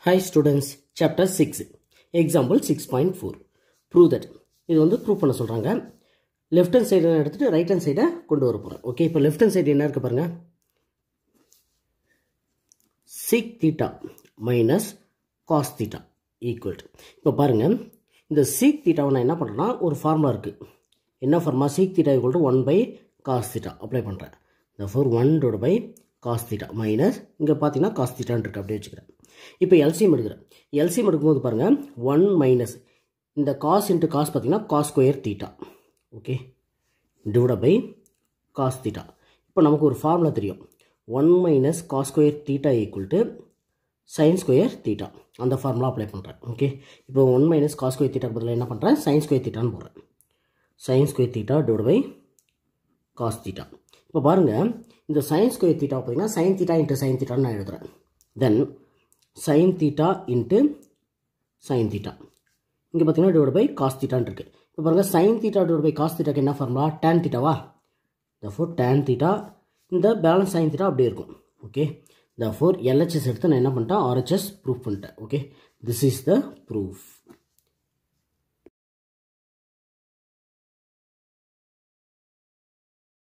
Hi students, chapter 6, example 6.4. Prove that. இது வந்து prove பண்ண சொல்றாங்க. Left hand side எடுத்துட்டு right hand side கொண்டு வர போறேன். ஓகே, இப்போ left hand side என்ன இருக்கு பாருங்க. Sec theta minus cos theta equal to. இப்போ பாருங்க, இந்த sec theta நான் என்ன பண்றேன்னா ஒரு ஃபார்முலா இருக்கு. என்ன formula? sec theta equal to 1 by cos theta apply பண்றேன். Therefore 1 divided by cos theta minus இங்க பாத்தீங்கன்னா cos theta ன்னு இருக்கு, அப்படியே வச்சுக்கிறேன். இப்போ LCM எடுக்கிறேன். LCM எடுக்கும்போது பாருங்க 1 மைனஸ் இந்த cos into cos பார்த்தீங்கன்னா cos square theta, okay, divide by cos theta. இப்போ நமக்கு ஒரு ஃபார்முலா தெரியும், 1 minus cos square theta equal to sin square theta. அந்த ஃபார்முலா அப்ளை பண்ணுறேன். ஓகே, இப்போ 1 மைனஸ் cos ஸ்கொயர் தீட்டாக்கு பதிலாக என்ன பண்ணுறேன், sin ஸ்கொயர் தீட்டான்னு போடுறேன். sin square theta divide by cos theta. இப்போ பாருங்கள், இந்த sin ஸ்கொயர் தீட்டா பார்த்தீங்கன்னா sin தீட்டா இன்ட்டு sin தீட்டான்னு நான் எழுதுறேன். தென் sin theta into sin theta. இங்கே பார்த்தீங்கன்னா divided by cos theta இருக்கு. இப்போ பாருங்க, sin theta divided by cos theta என்ன ஃபார்முலா? tan theta வா? therefore tan theta இந்த பேலன்ஸ் sin theta அப்படியே இருக்கும். ஓகே, therefore LHS எடுத்து நான் என்ன பண்ணிட்டேன், RHS ப்ரூஃப் பண்ணிட்டேன். Okay, this is the proof.